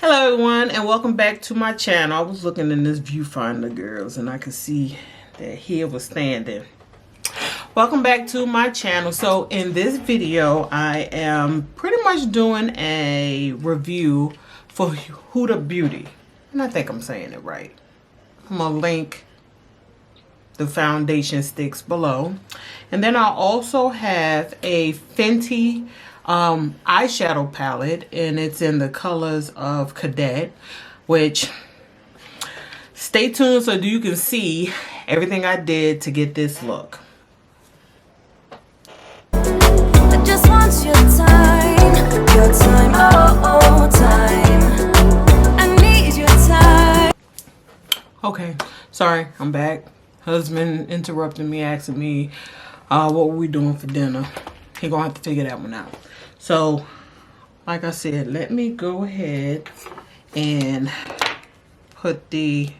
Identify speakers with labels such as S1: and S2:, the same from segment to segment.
S1: Hello everyone and welcome back to my channel. I was looking in this viewfinder, girls, and I could see that hair was standing. Welcome back to my channel. So in this video I am pretty much doing a review for HUDA Beauty, and I think I'm saying it right. I'm gonna link the foundation sticks below, and then I also have a Fenty eyeshadow palette, and it's in the colors of Cadet, which stay tuned so you can see everything I did to get this look.
S2: I just want your time, oh, time. I need your time.
S1: Okay, sorry, I'm back. Husband interrupted me, asking me what were we doing for dinner. He gonna have to figure that one out. So, like I said, let me go ahead and put the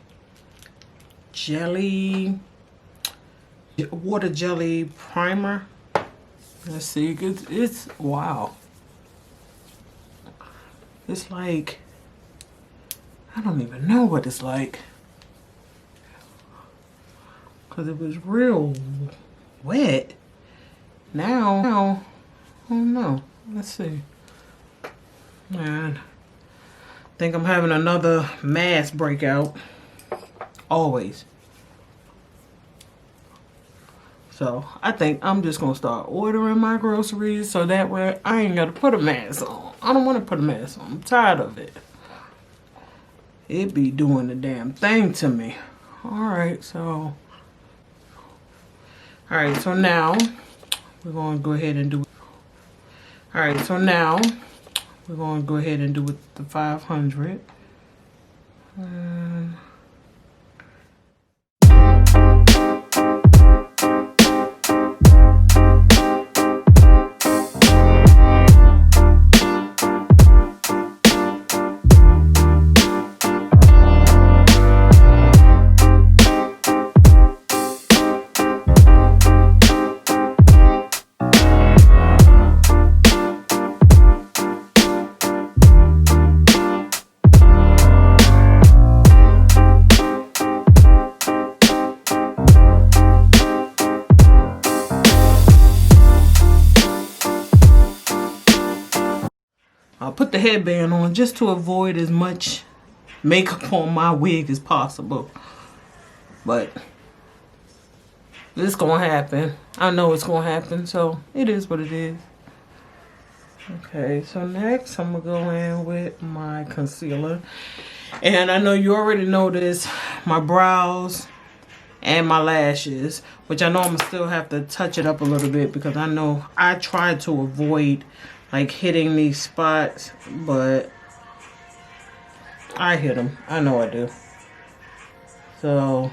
S1: water jelly primer. Let's see, it's wow. It's like, I don't even know what it's like, because it was real wet. Now, I don't know. Let's see. Man, I think I'm having another mass breakout. Always. So I think I'm just gonna start ordering my groceries so that way I ain't gotta put a mask on. I don't want to put a mask on. I'm tired of it. It be doing the damn thing to me. Alright, so now we're gonna go ahead and do it. Alright, so now we're gonna go ahead and do it the 500. I'll put the headband on just to avoid as much makeup on my wig as possible. But it's gonna happen. I know it's gonna happen, so it is what it is. Okay, so next I'm gonna go in with my concealer. And I know you already noticed my brows and my lashes, which I know I'm gonna still have to touch it up a little bit because I know I tried to avoid like hitting these spots, but I hit them. I know I do. So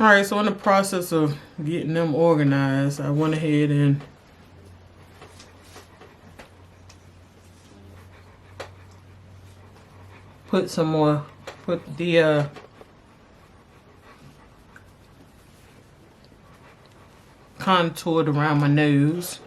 S1: Alright, so in the process of getting them organized, I went ahead and put the contoured around my nose.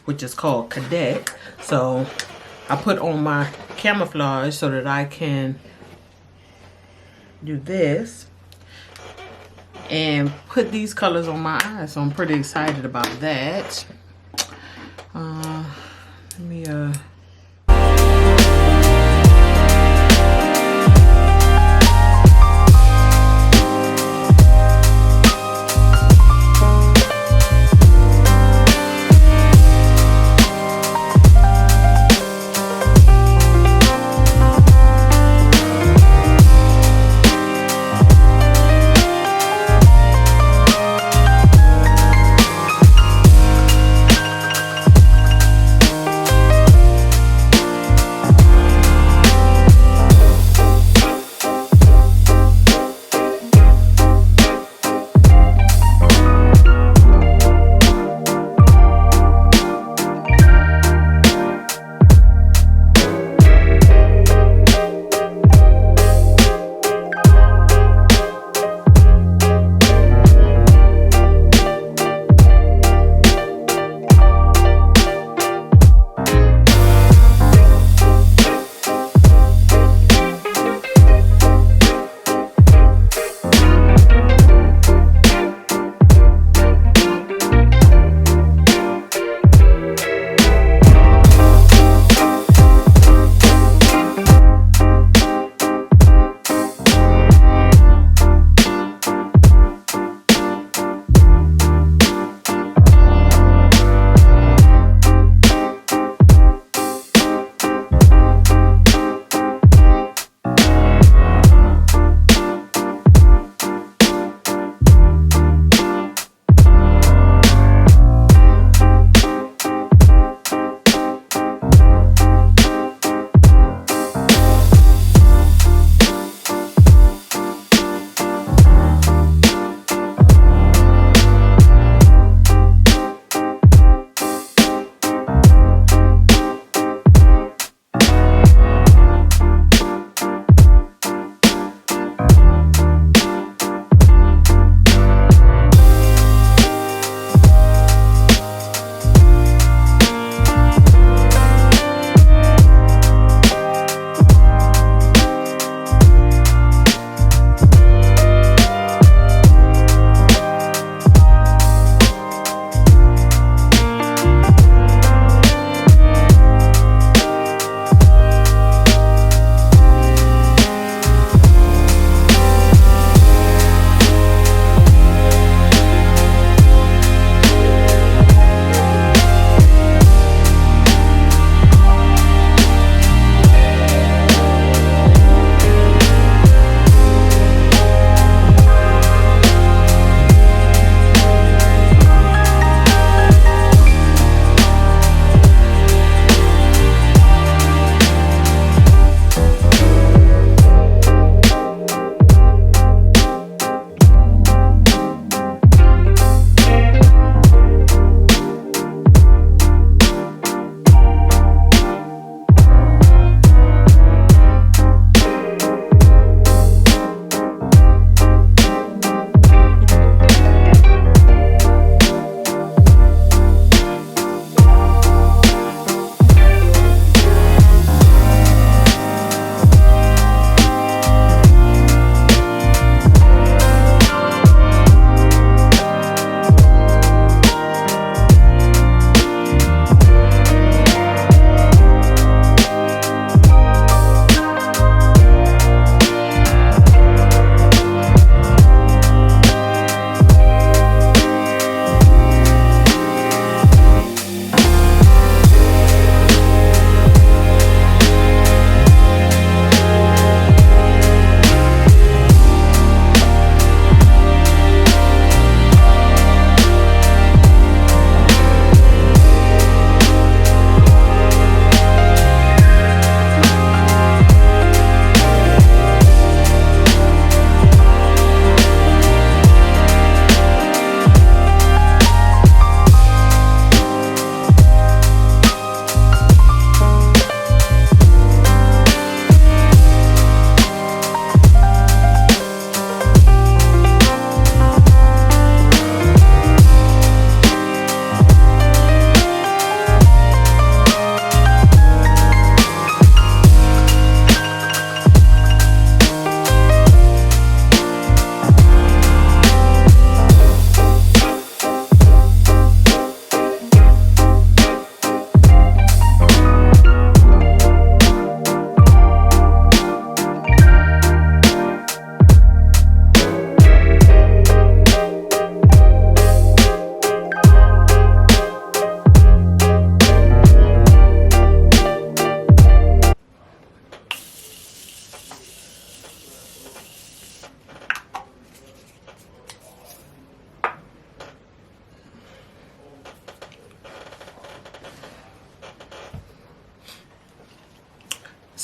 S1: Which is called Cadet. So I put on my camouflage so that I can do this and put these colors on my eyes. So I'm pretty excited about that. Let me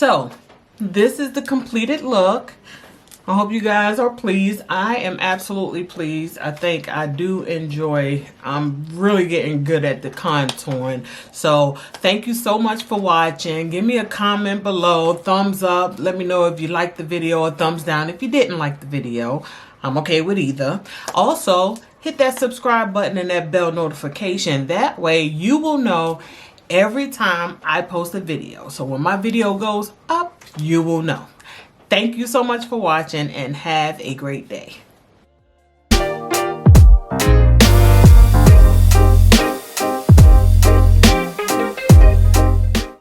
S1: So this is the completed look. I hope you guys are pleased. I am absolutely pleased. I think I do enjoy, I'm really getting good at the contouring. So thank you so much for watching. Give me a comment below, thumbs up. Let me know if you liked the video, or thumbs down if you didn't like the video. I'm okay with either. Also, hit that subscribe button and that bell notification. That way you will know every time I post a video. So when my video goes up, you will know. Thank you so much for watching and have a great day.